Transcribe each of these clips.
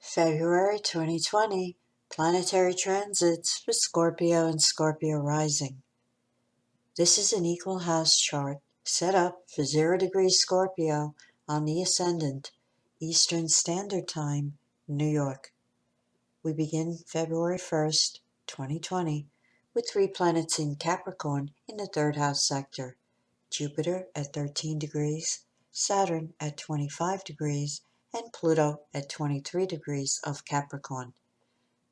February 2020, planetary transits for Scorpio and Scorpio rising. This is an equal house chart set up for 0 degrees Scorpio on the ascendant, Eastern Standard Time, New York. We begin February 1st, 2020, with 3 planets in Capricorn in the 3rd house sector: Jupiter at 13 degrees, Saturn at 25 degrees, and Pluto at 23 degrees of Capricorn.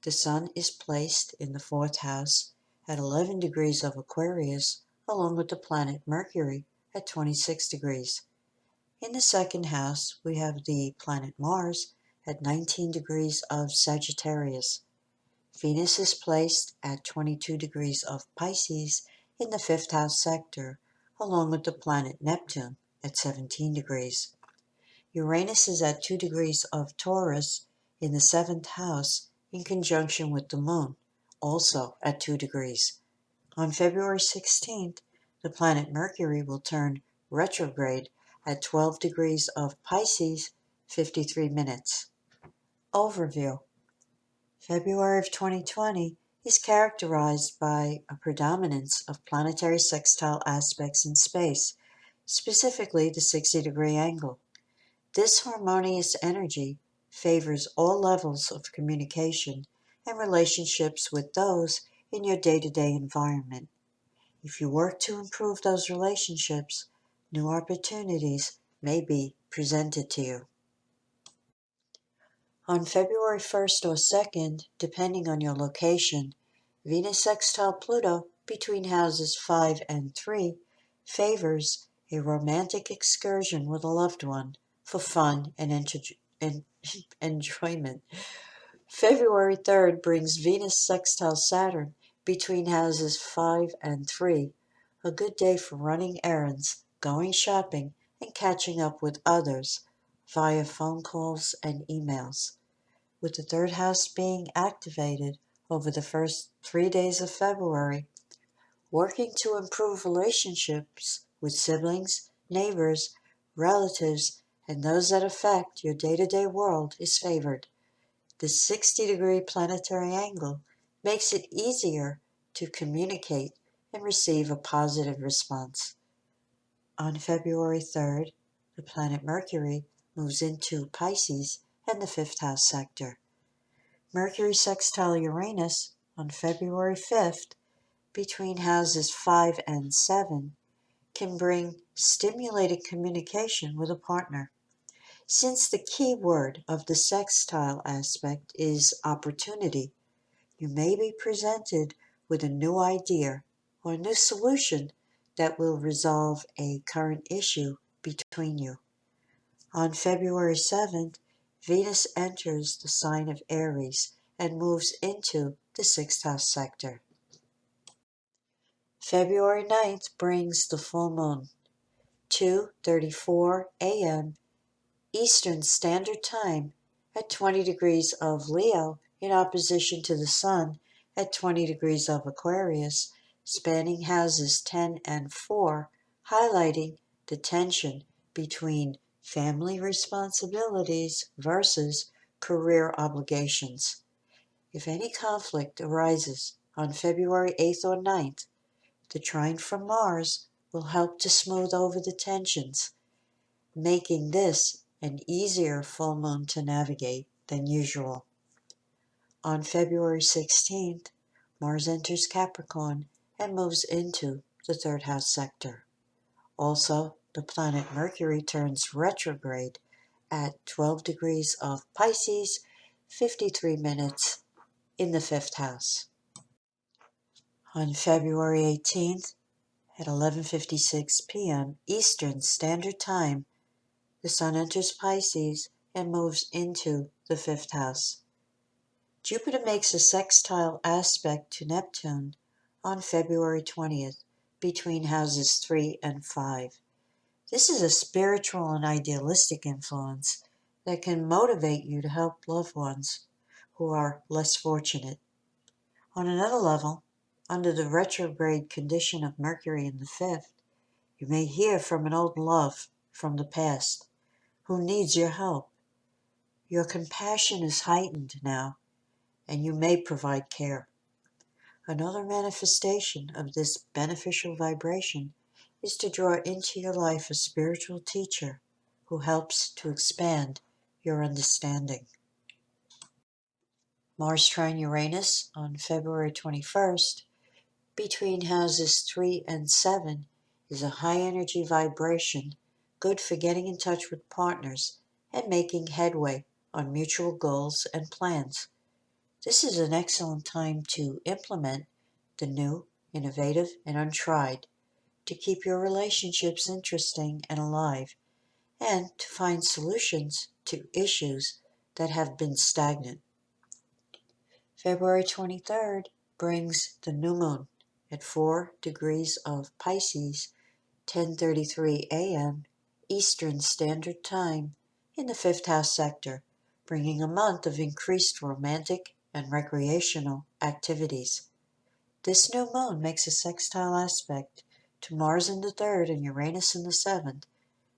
The Sun is placed in the 4th house at 11 degrees of Aquarius, along with the planet Mercury at 26 degrees. In the 2nd house, we have the planet Mars at 19 degrees of Sagittarius. Venus is placed at 22 degrees of Pisces in the 5th house sector, along with the planet Neptune at 17 degrees. Uranus is at 2 degrees of Taurus in the 7th house in conjunction with the Moon, also at 2 degrees. On February 16th, the planet Mercury will turn retrograde at 12 degrees of Pisces, 53 minutes. Overview. February of 2020 is characterized by a predominance of planetary sextile aspects in space, specifically the 60-degree angle. This harmonious energy favors all levels of communication and relationships with those in your day-to-day environment. If you work to improve those relationships, new opportunities may be presented to you. On February 1st or 2nd, depending on your location, Venus sextile Pluto between houses 5 and 3 favors a romantic excursion with a loved one for fun and enjoyment. February 3rd brings Venus sextile Saturn between houses 5 and 3, a good day for running errands, going shopping, and catching up with others via phone calls and emails. With the 3rd house being activated over the first 3 days of February, working to improve relationships with siblings, neighbors, relatives, and those that affect your day-to-day world is favored. The 60-degree planetary angle makes it easier to communicate and receive a positive response. On February 3rd, the planet Mercury moves into Pisces and the 5th house sector. Mercury sextile Uranus on February 5th between houses 5 and 7 can bring stimulated communication with a partner. Since the key word of the sextile aspect is opportunity, you may be presented with a new idea or a new solution that will resolve a current issue between you. On February 7th, Venus enters the sign of Aries and moves into the 6th house sector. February 9th brings the full moon, 2:34 a.m. Eastern Standard Time at 20 degrees of Leo in opposition to the Sun at 20 degrees of Aquarius, spanning houses 10 and 4, highlighting the tension between family responsibilities versus career obligations. If any conflict arises on February 8th or 9th, the trine from Mars will help to smooth over the tensions, making this an easier full moon to navigate than usual. On February 16th, Mars enters Capricorn and moves into the 3rd house sector. Also, the planet Mercury turns retrograde at 12 degrees of Pisces, 53 minutes in the 5th house. On February 18th, at 11:56 p.m. Eastern Standard Time, the Sun enters Pisces and moves into the 5th house. Jupiter makes a sextile aspect to Neptune on February 20th between houses 3 and 5. This is a spiritual and idealistic influence that can motivate you to help loved ones who are less fortunate. On another level, under the retrograde condition of Mercury in the 5th, you may hear from an old love from the past who needs your help. Your compassion is heightened now, and you may provide care. Another manifestation of this beneficial vibration is to draw into your life a spiritual teacher who helps to expand your understanding. Mars trine Uranus on February 21st between houses 3 and 7 is a high energy vibration, good for getting in touch with partners and making headway on mutual goals and plans. This is an excellent time to implement the new, innovative, and untried, to keep your relationships interesting and alive, and to find solutions to issues that have been stagnant. February 23rd brings the new moon at 4 degrees of Pisces, 10:33 a.m. Eastern Standard Time in the fifth house sector, bringing a month of increased romantic and recreational activities. This new moon makes a sextile aspect to Mars in the third and Uranus in the seventh,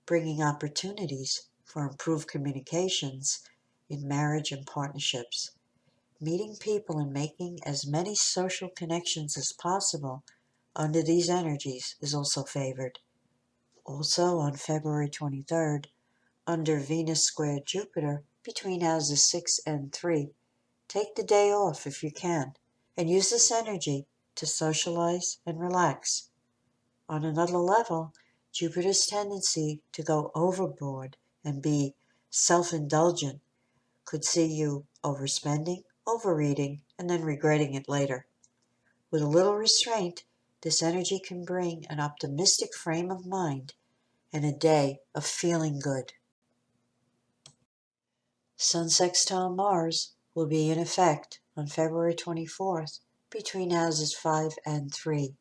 bringing opportunities for improved communications in marriage and partnerships. Meeting people and making as many social connections as possible under these energies is also favored. Also on February 23rd, under Venus square Jupiter between houses 6 and 3, take the day off if you can, and use this energy to socialize and relax. On another level, Jupiter's tendency to go overboard and be self-indulgent could see you overspending, overeating, and then regretting it later. With a little restraint, this energy can bring an optimistic frame of mind and a day of feeling good. Sun sextile Mars will be in effect on February 24th between houses 5 and 3,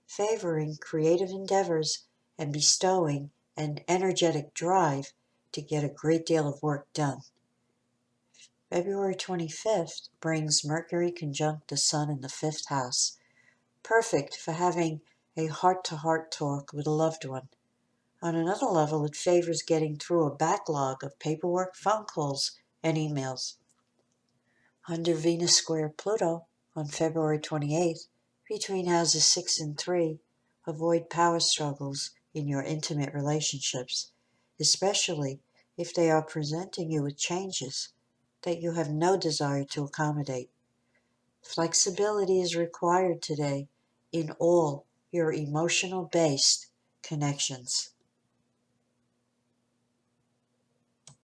favoring creative endeavors and bestowing an energetic drive to get a great deal of work done. February 25th brings Mercury conjunct the Sun in the fifth house, perfect for having a heart-to-heart talk with a loved one. On another level, it favors getting through a backlog of paperwork, phone calls, and emails. Under Venus square Pluto on February 28th, between houses 6 and 3, avoid power struggles in your intimate relationships, especially if they are presenting you with changes that you have no desire to accommodate. Flexibility is required today in all your emotional-based connections.